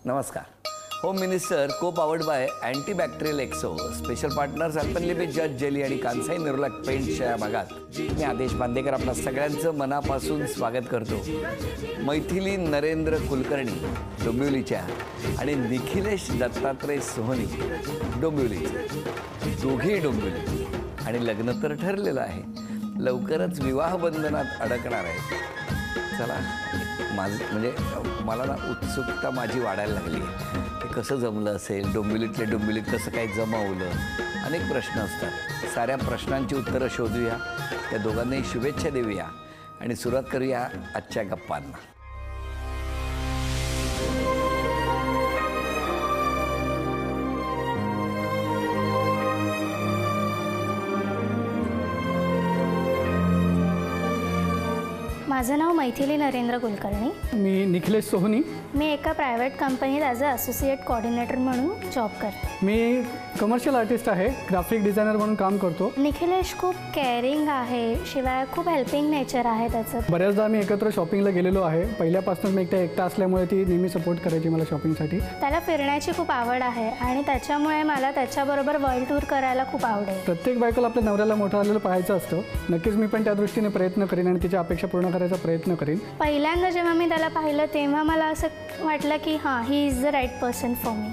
नमस्कार. Home minister को powered by antibacterial एक्सो, स्पेशल पार्टनर्स अल्पनलिपे जज जेली आणि कांसाई निर्लक पेंट्सच्या या भागात मी आदेश बांदेकर आपल्या सगळ्यांचं मनापासून स्वागत करतो. मैथिली नरेंद्र कुलकर्णी डोंबिवलीच्या आणि निखिलेश दत्तात्रय सोहनी डोंबिवलीचे, दोघेही डोंबिवली आणि लग्न तर ठरलेलं आहे. लवकरच विवाह बंधनात अडकणार आहे. चला म्हणजे मला ना उत्सुकता माझी वाढायला लागली आहे. ते कसं जमलं असेल, डोंबिवलीतल्या डोंबिवलीत कसं काय जमवलं, अनेक प्रश्न असतात. साऱ्या प्रश्नांची उत्तरं शोधूया, त्या दोघांनाही शुभेच्छा देऊया आणि सुरुवात करूया आजच्या गप्पांना. माझं नाव मैथिली नरेंद्र कुलकर्णी. मी निखिलेश सोहनी. मी एका प्रायव्हेट कंपनीत ॲज अ असोसिएट कोऑर्डिनेटर म्हणून जॉब करते. मी कमर्शियल आर्टिस्ट आहे, ग्राफिक डिझायनर म्हणून काम करतो. निखिलेश खूप केअरिंग आहे, शिवाय खूप हेल्पिंग नेचर आहे त्याचं. बऱ्याचदा आम्ही एकत्र शॉपिंगला गेलेलो आहे. पहिल्यापासून मी एकटा असल्यामुळे ती नेहमी सपोर्ट करायची मला शॉपिंगसाठी. त्याला फिरण्याची खूप आवड आहे आणि त्याच्यामुळे मला त्याच्याबरोबर वर्ल्ड टूर करायला खूप आवडेल. प्रत्येक बायकोला आपल्या नवऱ्याला मोठं झालेलं पाहायचं असतं. नक्कीच मी पण त्या दृष्टीने प्रयत्न करीन आणि तिच्या अपेक्षा पूर्ण करायचा प्रयत्न करीन. पहिल्यांदा जेव्हा मी त्याला पाहिलं तेव्हा मला असं वाटलं की हां, he is the right person for me.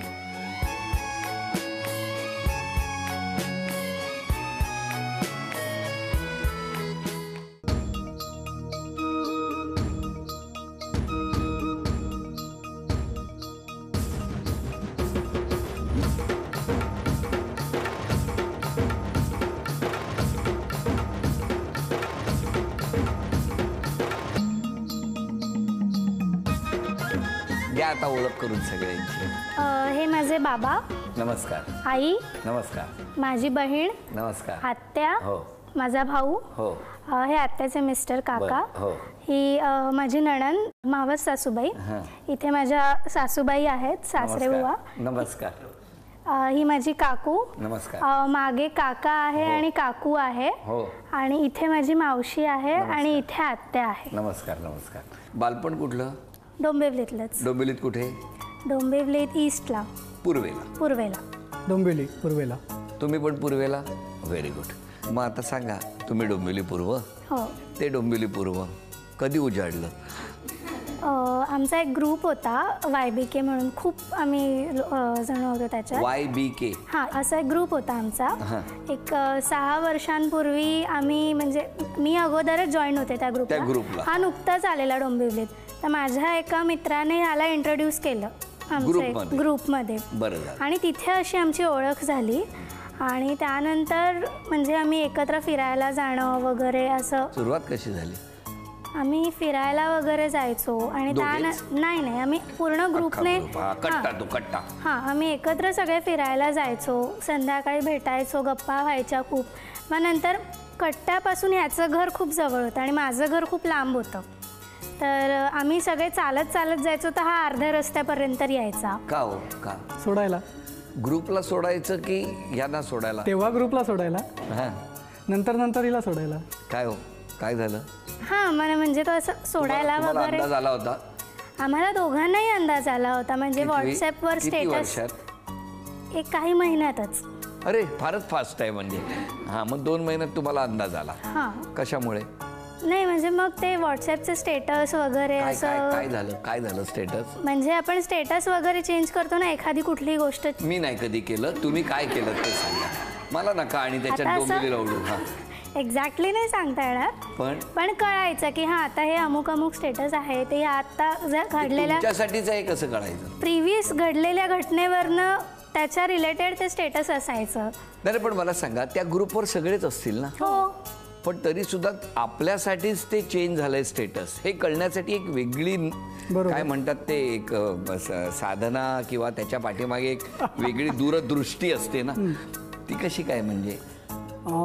द्या आता ओळख करून सगळ्यांची. हे माझे बाबा. नमस्कार. आई. नमस्कार. माझी बहीण. नमस्कार. आत्या. हो. माझा भाऊ. हो. हे आत्याचे मिस्टर काका. हो. ही माझी नणंद मावस सासूबाई. इथे माझ्या सासूबाई आहेत, सासरे बुवा. नमस्कार. ही माझी काकू. नमस्कार. मागे काका आहे आणि काकू आहे. हो. आणि इथे माझी मावशी आहे आणि इथे आत्या आहे. नमस्कार. नमस्कार. बालपण कुठलं? डोंबिवलीतलंच. डोंबिवलीत कुठे? डोंबिवलीत ईस्टला. पूर्वेला. डोंबिवली पूर्वेला. तुम्ही पण पूर्वेला? Very good. मग आता सांगा, तुम्ही डोंबिवली पूर्व, हो, ते डोंबिवली पूर्व कधी उजाडलं? आमचा एक ग्रुप होता YBK म्हणून, खूप आम्ही जण होतो त्याच्यात. YBK? हां, असा एक ग्रुप होता आमचा. एक 6 वर्षांपूर्वी आम्ही, म्हणजे मी अगोदरच जॉईन होते त्या ग्रुपला. हा नुकताच आलेला डोंबिवलीत. तर माझ्या एका मित्राने ह्याला इंट्रोड्यूस केलं आमच्या ग्रुपमध्ये. आणि तिथे अशी आमची ओळख झाली आणि त्यानंतर म्हणजे आम्ही एकत्र फिरायला जाणं वगैरे असं. सुरुवात कशी झाली? आम्ही फिरायला वगैरे जायचो आणि नाही आम्ही पूर्ण ग्रुपने. हां, आम्ही एकत्र सगळे फिरायला जायचो, संध्याकाळी भेटायचो, गप्पा व्हायच्या खूप. मग नंतर कट्ट्यापासून ह्याचं घर खूप जवळ होतं आणि माझं घर खूप लांब होतं. तर आम्ही सगळे चालत जायचो, तर हा अर्ध्या रस्त्यापर्यंत यायचा. का हो? का सोडायला? ग्रुपला सोडायचं की यांना सोडायला? तेव्हा ग्रुपला सोडायला, नंतर हिला सोडायला. काय हो, काय झालं? हां, मला म्हणजे तो असं सोडायला वगैरे. अंदाज आला होता? आम्हाला दोघांनाही अंदाज आला होता. म्हणजे व्हॉट्सॲपवर स्टेटस. एक काही महिन्यातच. अरे, फारच फास्ट आहे म्हणजे. हां, मग 2 महिन्यात तुम्हाला अंदाज आला? हां. कशामुळे? नाही म्हणजे मग ते व्हॉट्सॲपचे स्टेटस वगैरे असं. काय झालं स्टेटस? म्हणजे आपण स्टेटस वगैरे चेंज करतो ना एखादी कुठली गोष्ट. मी नाही कधी केलं, तुम्ही काय केलं ते सांगा मला नका. आणि त्याच्यात डोंबिवलीला उडू. हां, एक्झॅक्टली नाही सांगता येणार, पण कळायचं की हां, आता हे अमुक स्टेटस आहे, ते आता घडलेल्या तुमच्यासाठीच आहे. कसं कळायचं? प्रिव्हियस घडलेल्या घटनेवरनं त्याच्या रिलेटेड ते स्टेटस असायचं. नाही, पण मला सांगा, त्या ग्रुपवर सगळेच असतील ना? हो. पण तरी सुद्धा आपल्यासाठीच ते चेंज झालंय स्टेटस, हे कळण्यासाठी एक वेगळी काय म्हणतात ते, एक साधना किंवा त्याच्या पाठीमागे एक वेगळी दूरदृष्टी असते ना, ती कशी काय? म्हणजे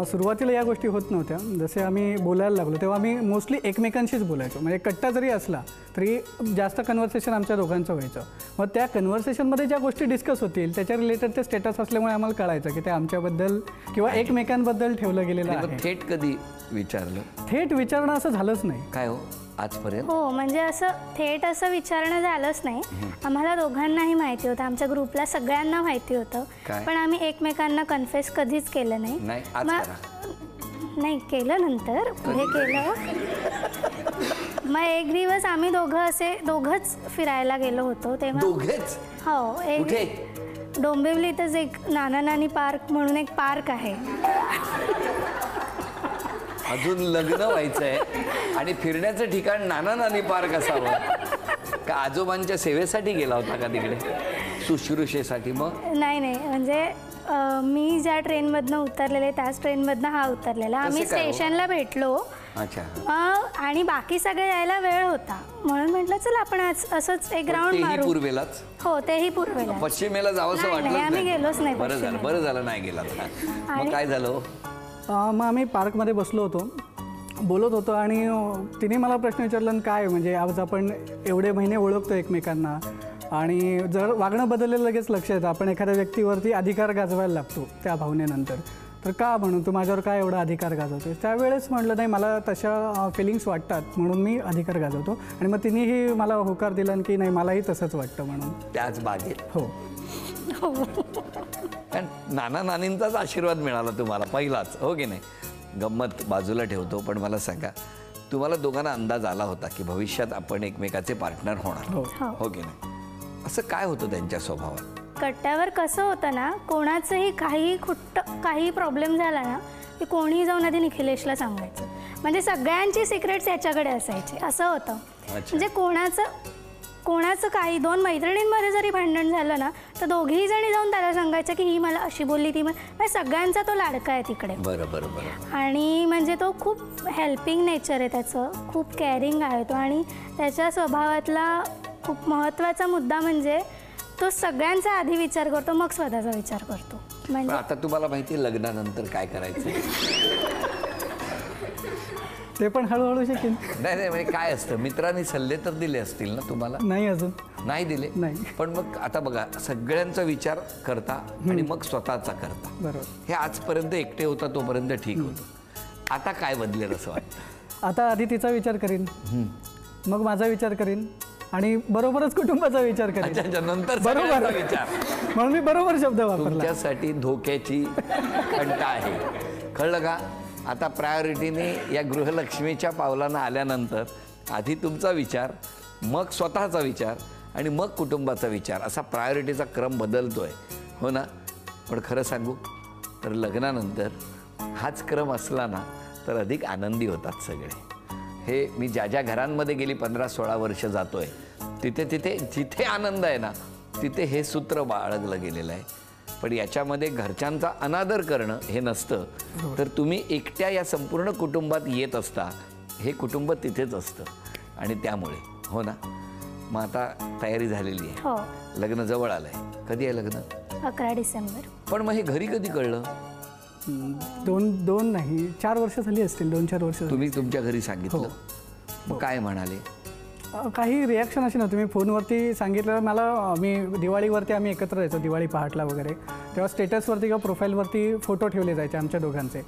सुरुवातीला या गोष्टी होत नव्हत्या. जसे आम्ही बोलायला लागलो तेव्हा आम्ही मोस्टली एकमेकांशीच बोलायचो. म्हणजे कट्टा जरी असला तरी जास्त कन्व्हर्सेशन आमच्या दोघांचं व्हायचं. मग त्या कन्व्हर्सेशनमध्ये ज्या गोष्टी डिस्कस होतील त्याच्या रिलेटेड ते स्टेटस असल्यामुळे आम्हाला कळायचं की ते आमच्याबद्दल किंवा एकमेकांबद्दल ठेवलं गेलेलं आहे. थेट कधी विचारलं? थेट विचारणं असं झालंच नाही. काय हो, आजपर्यंत? हो, म्हणजे असं थेट असं विचारणं झालंच नाही. आम्हाला दोघांनाही माहिती होतं, आमच्या ग्रुपला सगळ्यांना माहिती होतं, काय? पण आम्ही एकमेकांना कन्फेस कधीच केलं नाही. नाही, आज मग- करा. नाही केलं, नंतर पुढे केलं. मग एक दिवस आम्ही दोघंच फिरायला गेलो होतो तेव्हा. दोघेच? हो, कुठे? एक डोंबिवलीतच एक नाना नानी पार्क म्हणून एक पार्क आहे. अजून लग्न व्हायचंय आणि फिरण्याचं ठिकाण नाना नानी पार्क असावं का? आजोबांच्या सेवेसाठी गेला होता का तिकडे, शुश्रूषेसाठी? मग नाही म्हणजे मी ज्या ट्रेनमधनं उतरलेले त्याच ट्रेनमधनं हा उतरलेला. आम्ही काय हो? स्टेशनला भेटलो. अच्छा. आणि बाकी सगळे यायला वेळ होता म्हणून म्हटलं चल आपण आज असंच एक राऊंड तेही मारू. पूर्वेलाच? हो, तेही पूर्वेला. पश्चिमेला जावंसं नाही, वाटलं आम्ही गेलोच नाही बरं झालं नाही गेला. मग काय झालं? मग आम्ही पार्कमध्ये बसलो होतो, बोलत होतो आणि तिने मला प्रश्न विचारला, काय म्हणजे आज आपण एवढे महिने ओळखतो एकमेकांना आणि जर वागणं बदललेलं लगेच लक्ष येतं, आपण एखाद्या व्यक्तीवरती अधिकार गाजवायला लागतो त्या भावनेनंतर, तर का म्हणून तू माझ्यावर काय एवढा अधिकार गाजवतोय? त्यावेळेस म्हटलं नाही, मला तशा फिलिंग्स वाटतात म्हणून मी अधिकार गाजवतो. आणि मग तिनेही मला होकार दिला की नाही मलाही तसंच वाटतं म्हणून. त्याच बागेत? हो. कारण नाना नानींचाच आशीर्वाद मिळाला तुम्हाला पहिलाच, हो की नाही? गंमत बाजूला ठेवतो, पण मला सांगा, तुम्हाला दोघांना अंदाज आला होता की भविष्यात आपण एकमेकाचे पार्टनर होणार, हो की नाही? असं काय होतं त्यांच्या स्वभावात? कट्ट्यावर कसं होतं ना, कोणाचंही काही प्रॉब्लेम झाला ना की कोणीही जाऊन आधी निखिलेशला सांगायचं. म्हणजे सगळ्यांची सिक्रेट्स याच्याकडे असायचे, असं होतं. म्हणजे कोणाचं काही 2 मैत्रिणींमध्ये जरी भांडण झालं ना तर दोघीही जणी जाऊन त्याला सांगायचं की ही मला अशी बोलली, ती म्हणजे सगळ्यांचा तो लाडका आहे तिकडे. बरं. आणि म्हणजे तो खूप हेल्पिंग नेचर आहे त्याचं, खूप केअरिंग आहे तो. आणि त्याच्या स्वभावातला खूप महत्त्वाचा मुद्दा म्हणजे तो सगळ्यांचा आधी विचार करतो, मग स्वतःचा विचार करतो. म्हणजे आता तुम्हाला माहिती आहे लग्नानंतर काय करायचं? ते पण हळूहळू शिकेन. नाही म्हणजे काय असतं, मित्रांनी सल्ले तर दिले असतील ना तुम्हाला? नाही, अजून नाही दिले. नाही. पण मग आता बघा, सगळ्यांचा विचार करता आणि मग स्वतःचा करता. बरोबर. हे आजपर्यंत एकटे होता तोपर्यंत ठीक होतं. आता काय बदलेल असं वाटतं? आता आधी तिचा विचार करीन, मग माझा विचार करीन आणि बरोबरच कुटुंबाचा विचार करीन. अच्छा, नंतर बरोबर सगळ्यांचा विचार. म्हणून मी बरोबर शब्द वापरला. तुमच्यासाठी धोक्याची घंटा आहे, कळलं का? आता प्रायोरिटीने या गृहलक्ष्मीच्या पावलांना आल्यानंतर आधी तुमचा विचार, मग स्वतःचा विचार आणि मग कुटुंबाचा विचार, असा प्रायोरिटीचा क्रम बदलतोय, हो ना? पण खरं सांगू तर लग्नानंतर हाच क्रम असला ना तर अधिक आनंदी होतात सगळे. हे मी ज्या घरांमध्ये गेली 15-16 वर्ष जातोय, जिथे आनंद आहे ना तिथे हे सूत्र बाळगलं गेलेलं आहे. पण याच्यामध्ये घरच्यांचा अनादर करणं हे नसतं, तर तुम्ही एकट्या या संपूर्ण कुटुंबात येत असता, हे कुटुंब तिथेच असतं. आणि त्यामुळे, हो ना? मग आता तयारी झालेली आहे, हो, लग्न जवळ आलंय. कधी आहे लग्न? 11 डिसेंबर. पण मग हे घरी कधी कळलं? 2 नाही 4 वर्ष झाली असतील, 2-4 वर्ष. तुम्ही तुमच्या घरी सांगितलं? मग काय म्हणाले? काही रिॲक्शन अशी नव्हती. मी फोनवरती सांगितलं, मला मी दिवाळीवरती आम्ही एकत्र जायचो, दिवाळी पहाटला वगैरे, तेव्हा स्टेटसवरती किंवा प्रोफाईलवरती फोटो ठेवले जायचे आमच्या दोघांचे.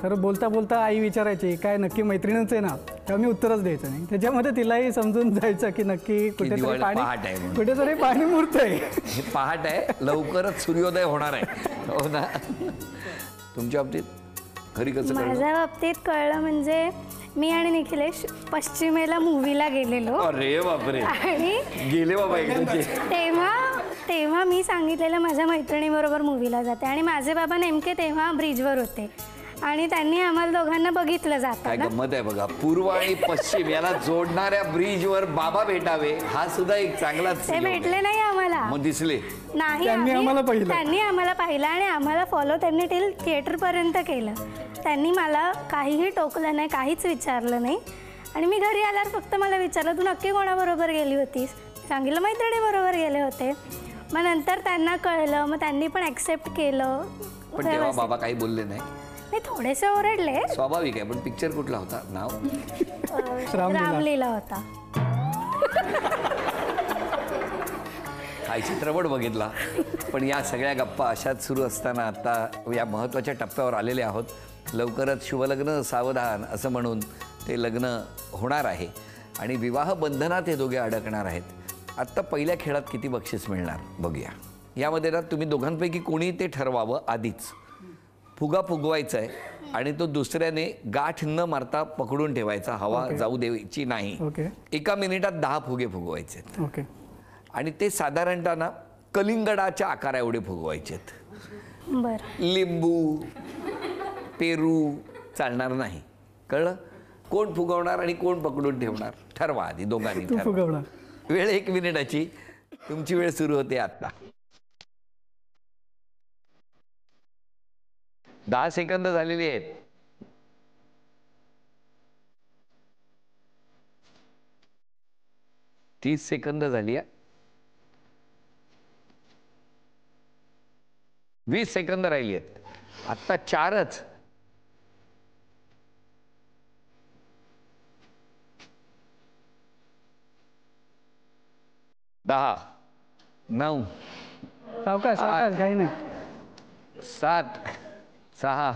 तर बोलता बोलता आई विचारायची काय नक्की मैत्रिणीच आहे ना, तेव्हा मी उत्तरच द्यायचं नाही. त्याच्यामध्ये तिलाही समजून जायचं की नक्की कुठेतरी पाणी मुरतंय. हे पहाट आहे, लवकरच सूर्योदय होणार आहे, हो ना? तुमच्या बाबतीत घरी कसं कळलं? माझ्या बाबतीत कळलं म्हणजे मी आणि निखिलेश पश्चिमेला मूवीला गेलेलो. अरे बापरे, आणि गेले बाबा एकदाचे. तेव्हा मी सांगितलेलं माझ्या मैत्रिणीबरोबर मूवीला जाते आणि माझे बाबा नेमके तेव्हा ब्रिजवर होते आणि त्यांनी आम्हाला दोघांना बघितलं काय जाताना. गंमत आहे बघा, पूर्व आणि पश्चिम याला जोडणाऱ्या ब्रिजवर बाबा भेटावे, हा सुद्धा एक चांगलाच. ते भेटले नाही आम्हाला, मग दिसले नाही. त्यांनी आम्हाला पाहिलं आणि आम्हाला फॉलो त्यांनी टिल थिएटरपर्यंत केलं. त्यांनी मला काहीही टोकलं नाही, काहीच विचारलं नाही. आणि मी घरी आल्यावर फक्त मला विचारलं तू नक्की कोणाबरोबर गेली होतीस? सांगितलं मैत्रिणीबरोबर गेले होते. मग नंतर त्यांना कळलं, मग त्यांनी पण ॲक्सेप्ट केलं. पण तेव्हा बाबा काही बोलले नाही? नाही, थोडेसे ओरडले. स्वाभाविक आहे. पण पिक्चर कुठला होता? नाव रामलीला होता. काही चित्रपट बघितला. पण या सगळ्या गप्पा अशाच सुरू असताना आता या महत्त्वाच्या टप्प्यावर आलेले आहोत. लवकरच शुभलग्न सावधान असं म्हणून ते लग्न होणार आहे आणि विवाह बंधनात हे दोघे अडकणार आहेत। आत्ता पहिल्या खेळात किती बक्षीस मिळणार बघूया। यामध्ये ना तुम्ही दोघांपैकी कोणी ते ठरवावं आधीच। फुगा फुगवायचा आहे आणि तो दुसऱ्याने गाठ न मारता पकडून ठेवायचा, हवा जाऊ द्यायची नाही। ओके 1 मिनिटात 10 फुगे फुगवायचे आहेत ओके आणि ते साधारणतः ना कलिंगडाच्या आकारा एवढे फुगवायचे आहेत। बरं लिंबू पेरू चालणार नाही, कळलं? कोण फुगवणार आणि कोण पकडून ठेवणार ठरवा आधी, दोघांनी तू ठरवा। फुगवणार. वेळ 1 मिनिटाची, तुमची वेळ सुरू होते आता। 10 सेकंद झालेली आहेत। तीस सेकंद झाली आहे। 20 सेकंद राहिली आहेत। आत्ता 4च। 10 9 सावकाश सावकाश काही नाही 7 6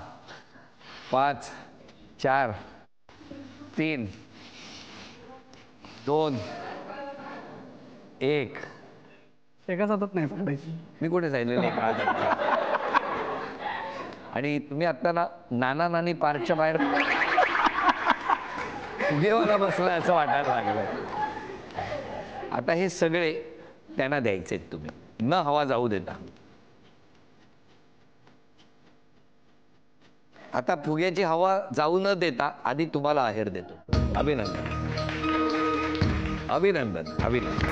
5 4 3 2 1 एका हातात नाही पकडायची. मी कुठे सांगितलं आणि तुम्ही आता ना नाना नानी पार्कच्या बाहेर फुगेवाला बसला असं वाटायला लागलं। आता हे सगळे त्यांना द्यायचे तुम्ही, न हवा जाऊ देता। आता फुग्याची हवा जाऊ न देता आधी तुम्हाला आहेर देतो। अभिनंदन अभिनंदन अभिनंदन।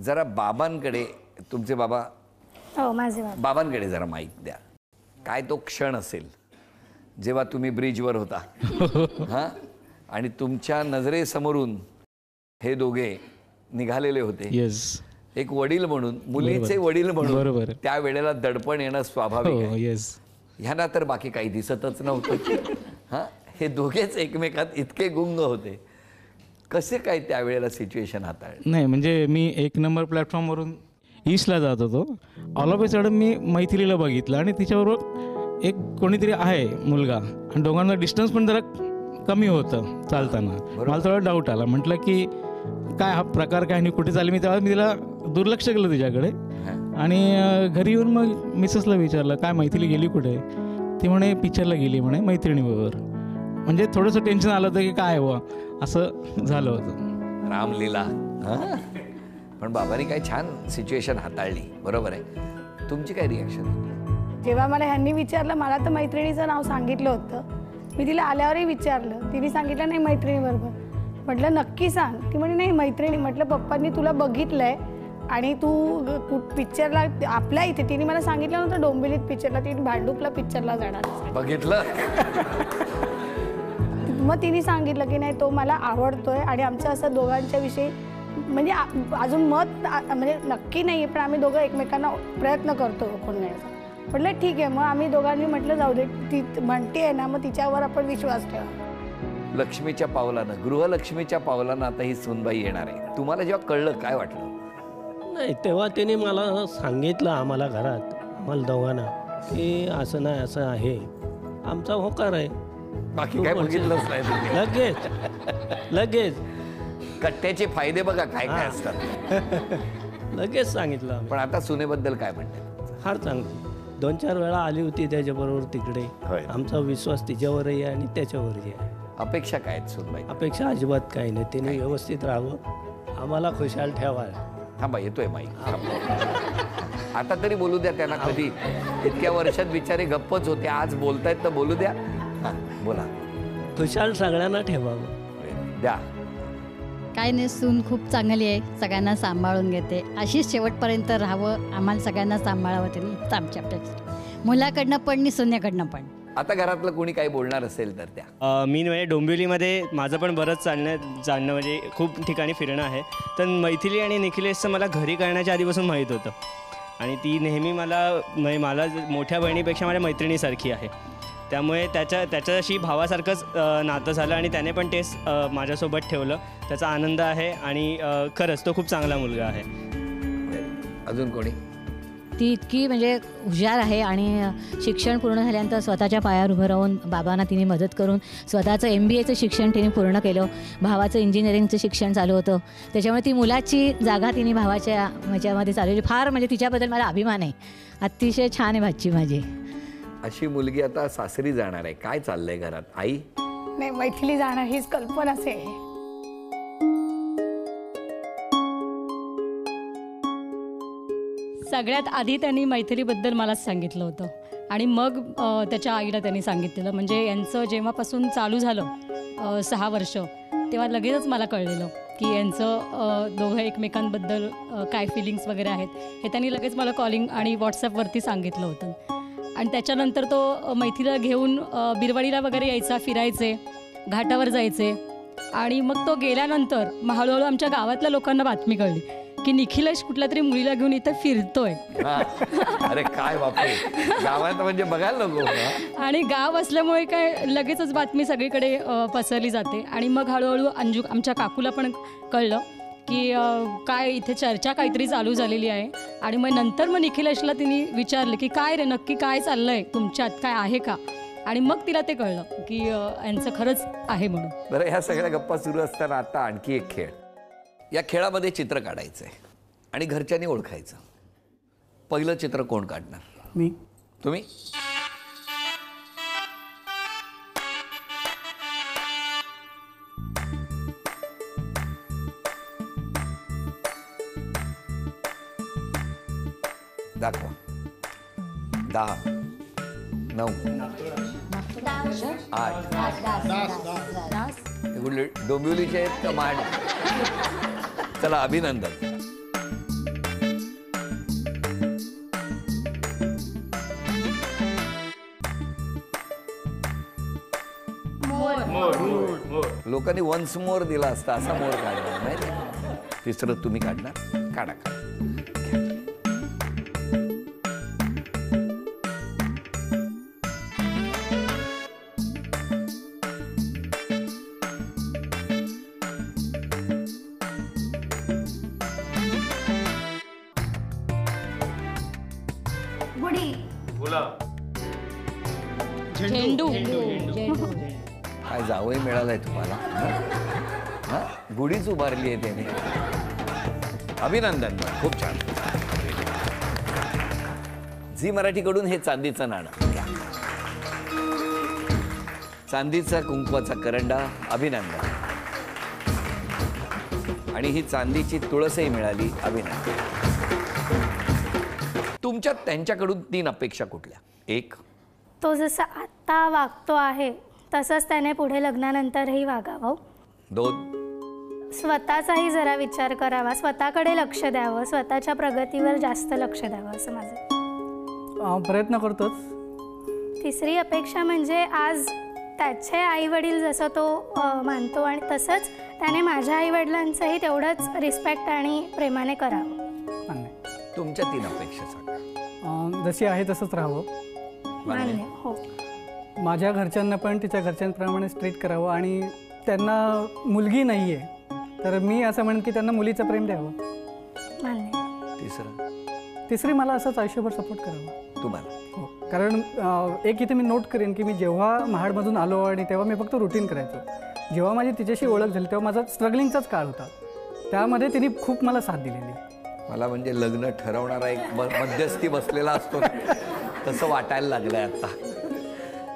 जरा बाबांकडे, तुमचे बाबा, हो माझे बाबा। बाबांकडे जरा माईक द्या। काय तो क्षण असेल जेव्हा तुम्ही ब्रिजवर होता हा आणि तुमच्या नजरेसमोरून हे दोघे निघालेले होते। येस एक वडील म्हणून, मुलीचे वडील म्हणून बरोबर. त्या वेळेला दडपण येणं स्वाभाविक हो आहे। येस ह्यांना तर बाकी काही दिसतच नव्हतं हा, हे दोघेच एकमेकात इतके गुंग होते। कसे काय त्यावेळेला सिच्युएशन हाताळली? नाही म्हणजे मी 1 नंबर प्लॅटफॉर्मवरून ईस्टला जात होतो। ऑल ऑफ ए सडन मी मैथिलीला बघितलं आणि तिच्याबरोबर एक कोणीतरी आहे मुलगा आणि दोघांना डिस्टन्स पण जरा कमी होतं चालताना। मला थोडा डाऊट आला, म्हटलं की काय हा प्रकार काय आणि कुठे चालली। मी तेव्हा मी तिला दुर्लक्ष केलं तिच्याकडे आणि घरी येऊन मग मिसेसला विचारलं काय मैथिली गेली कुठे? ती म्हणे पिक्चरला गेली म्हणे मैत्रिणीबरोबर। म्हणजे थोडंसं टेन्शन आलं होतं की काय हवं असं झालं होतं। रामलीला हा? पण बाबांनी काय छान सिच्युएशन हाताळली, बरोबर आहे। तुमची काय रिॲक्शन? जेव्हा मला ह्यांनी विचारलं, मला तर मैत्रिणीचं नाव सांगितलं होतं। मी तिला आल्यावरही विचारलं, तिने सांगितलं नाही मैत्रिणीबरोबर। म्हटलं नक्की सांग? ती म्हणे नाही मैत्रिणी। म्हटलं पप्पांनी तुला बघितलंय आणि तू पिक्चरला आपल्या इथे, तिने मला सांगितलं नव्हतं डोंबिवलीत पिक्चरला, तिने भांडूपला पिक्चरला जाणार। बघितलं? मग तिने सांगितलं की नाही तो मला आवडतोय आणि आमचं असं दोघांच्या विषयी म्हणजे अजून मत म्हणजे नक्की नाही आहे, पण आम्ही दोघं एकमेकांना प्रयत्न करतो खोलण्याचा। म्हटलं ठीक आहे। मग आम्ही दोघांनी म्हटलं जाऊ दे, ती म्हणते आहे ना मग तिच्यावर आपण विश्वास ठेवा। लक्ष्मीच्या पावलानं, गृहलक्ष्मीच्या पावलानं आता ही सूनबाई येणार आहे। तुम्हाला जेव्हा कळलं काय वाटलं? नाही तेव्हा त्याने मला सांगितलं आम्हाला घरात, आम्हाला दोघांना की असं नाही असं आहे, आमचा होकार आहे। बाकी काय बघितलंच नाही तुम्ही? लगेच कट्ट्याचे फायदे बघा काय काय असतात। लगेच सांगितलं आम्ही। पण आता सुनेबद्दल काय म्हणते? फार चांगली, 2-4 वेळा आली होती त्याच्याबरोबर तिकडे। होय. आमचा विश्वास तिच्यावरही आहे आणि त्याच्यावरही आहे। अपेक्षा काय आहेत सुनबाई? अपेक्षा अजिबात काही नाही, तिने व्यवस्थित राहावं, आम्हाला खुशाल ठेवावं। थांबा येतोय माई, आता तरी बोलू द्या त्यांना। कधी इतक्या वर्षात बिचारे गप्पच होते, आज बोलतायत तर बोलू द्या। हा बोला। खुशाल सगळ्यांना ठेवावं द्या। काय नाही, सून खूप चांगली आहे, सगळ्यांना सांभाळून घेते, अशीच शेवटपर्यंत राहावं, आम्हाला सगळ्यांना सांभाळावं त्यांनी, आमच्या अपेक्षा मुलाकडनं पण आणि सुनेकडनं पण। आता घरातलं कोणी काही बोलणार असेल तर त्या। मी म्हणजे डोंबिवलीमध्ये माझं पण बरंच जाणणं म्हणजे खूप ठिकाणी फिरणं आहे। तर मैथिली आणि निखिलेशचं मला घरी करण्याच्या आधीपासून माहीत होतं आणि ती नेहमी मला मोठ्या बहिणीपेक्षा माझ्या मैत्रिणीसारखी आहे। त्यामुळे त्याच्याशी भावासारखंच नातं झालं आणि त्याने पण तेच माझ्यासोबत ठेवलं, त्याचा आनंद आहे आणि खरंच तो खूप चांगला मुलगा आहे। अजून कोणी? ती इतकी म्हणजे हुशार आहे आणि शिक्षण पूर्ण झाल्यानंतर स्वतःच्या पायावर उभं राहून बाबांना तिने मदत करून स्वतःचं MBAचं शिक्षण तिने पूर्ण केलं. भावाचं इंजिनिअरिंगचं शिक्षण चालू होतं, त्याच्यामुळे ती मुलाची जागा तिने भावाच्या ह्याच्यामध्ये चालवली. फार म्हणजे तिच्याबद्दल मला अभिमान आहे. अतिशय छान आहे भाची माझी. अशी मुलगी आता सासरी जाणार आहे, काय चाललंय घरात? आई नाही, मैथिली जाणार हीच कल्पनाच आहे. सगळ्यात आधी त्यांनी मैथिलीबद्दल मलाच सांगितलं होतं आणि मग त्याच्या आईला त्यांनी सांगितलेलं. म्हणजे यांचं जेव्हापासून चालू झालं 6 वर्ष, तेव्हा लगेचच मला कळलेलं की यांचं दोघं एकमेकांबद्दल काय फिलिंग्स वगैरे आहेत हे त्यांनी लगेच मला कॉलिंग आणि व्हॉट्सॲपवरती सांगितलं होतं. आणि त्याच्यानंतर तो मैथिलीला घेऊन बिरवडीला वगैरे यायचा, फिरायचे, घाटावर जायचे. आणि मग तो गेल्यानंतर मग हळूहळू आमच्या गावातल्या लोकांना बातमी कळली की निखिलेश कुठल्या तरी मुलीला घेऊन इथं फिरतोय. अरे काय बापरे, गावात म्हणजे बघायला नको. आणि गाव असल्यामुळे काय लगेचच बातमी सगळीकडे पसरली जाते. आणि मग हळूहळू आमच्या काकूला पण कळलं की काय इथे चर्चा काहीतरी चालू झालेली आहे. आणि मग नंतर मग निखिलेशला तिने विचारलं की काय रे, नक्की काय चाललंय तुमच्यात, काय आहे का? आणि मग तिला ते कळलं की यांचं खरंच आहे म्हणून. बरं, ह्या सगळ्या गप्पा सुरू असताना आता आणखी एक खेळ. या खेळामध्ये चित्र काढायचं आहे आणि घरच्यांनी ओळखायचं. पहिलं चित्र कोण काढणार? मी. तुम्ही? दाखवा. 10, 9, 8. कुठले डोंबिवलीचे आहेत का महाड? चला, अभिनंदन. लोकांनी वन्स मोर दिला असता, असा मोर काढणार नाही. तिसरं तुम्ही काढणार? काढा. झेंडू. काय जावई मिळालाय तुम्हाला? हा, गुढीच उभारली आहे त्याने. अभिनंदन, खूप छान. झी मराठीकडून हे चांदीचं नाणं घ्या. चांदीचा कुंकवाचा करंडा. अभिनंदन. आणि ही चांदीची तुळसही मिळाली. अभिनंदन. तुमच्या त्यांच्याकडून 3 अपेक्षा कुठल्या? 1, तो जसा आत्ता वागतो आहे तसंच त्याने पुढे लग्नानंतरही वागावं. 2, स्वतःचाही जरा विचार करावा, स्वतःकडे लक्ष द्यावं, स्वतःच्या प्रगतीवर जास्त लक्ष द्यावं असं माझं प्रयत्न करतोच. 3री अपेक्षा म्हणजे आज त्याचे आईवडील जसं तो मानतो आणि तसंच त्याने माझ्या आईवडिलांचंही तेवढंच रिस्पेक्ट आणि प्रेमाने करावं. तुमच्या 3 अपेक्षा सांगा. जशी आहे तसंच राहावं. मान्य. हो. माझ्या घरच्यांना पण तिच्या घरच्यांप्रमाणे ट्रीट करावं. आणि त्यांना मुलगी नाही आहे तर मी असं म्हणेन की त्यांना मुलीचं प्रेम द्यावं. मान्य. 3री मला असंच आयुष्यभर सपोर्ट करावा. तुम्हाला? हो. कारण एक इथे मी नोट करेन की मी जेव्हा महाडमधून आलो आणि तेव्हा मी फक्त रुटीन करायचो. जेव्हा माझी तिच्याशी ओळख झाली तेव्हा माझा स्ट्रगलिंगचाच काळ होता. त्यामध्ये तिने खूप मला साथ दिलेली. मला म्हणजे लग्न ठरवणारा एक मध्यस्थी बसलेला असतो तसं वाटायला लागलंय आता.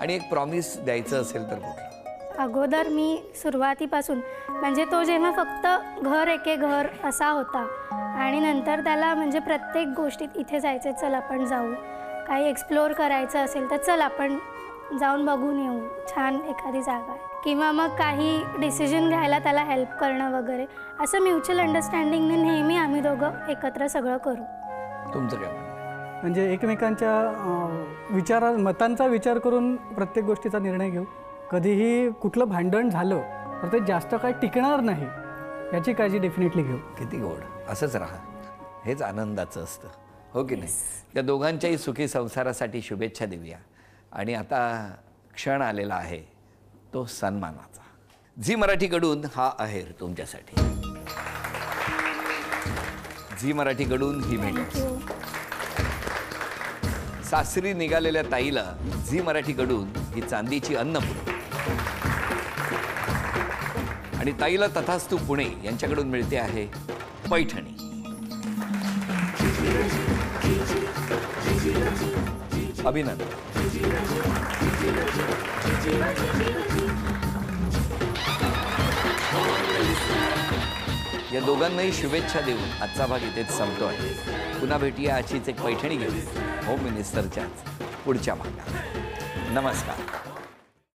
आणि एक प्रॉमिस द्यायचं असेल तर कुठलं? अगोदर मी सुरुवातीपासून म्हणजे तो जेव्हा फक्त घर एके घर असा होता आणि नंतर त्याला म्हणजे प्रत्येक गोष्टीत इथे जायचं, चल आपण जाऊ, काही एक्सप्लोअर करायचं असेल तर चल आपण जाऊन बघून येऊ, छान एखादी जागा आहे, किंवा मग काही डिसिजन घ्यायला त्याला हेल्प करणं वगैरे, असं म्युच्युअल अंडरस्टँडिंगने नेहमी आम्ही दोघं एकत्र सगळं करू. तुमचं काय? म्हणजे एकमेकांच्या मतांचा विचार करून प्रत्येक गोष्टीचा निर्णय घेऊ. कधीही कुठलं भांडण झालं तर ते जास्त काय टिकणार नाही याची काळजी डेफिनेटली घेऊ. किती गोड. असंच राहा, हेच आनंदाचं असतं, हो की नाही? त्या दोघांच्याही सुखी संसारासाठी शुभेच्छा देऊया. आणि आता क्षण आलेला आहे तो सन्मानाचा. झी मराठीकडून हा आहेर तुमच्यासाठी. झी मराठीकडून ही भेट. सासरी निघालेल्या ताईला झी मराठीकडून ही चांदीची अन्नपूर्णा आणि ताईला तथास्तू पुणे यांच्याकडून मिळते आहे पैठणी. अभिनंदन. या दोघांनाही शुभेच्छा देऊन आजचा भाग इथेच संपतोय. पुन्हा भेटूया अशीच एक पैठणी घेऊन होम मिनिस्टरच्याच पुढच्या भागात. नमस्कार.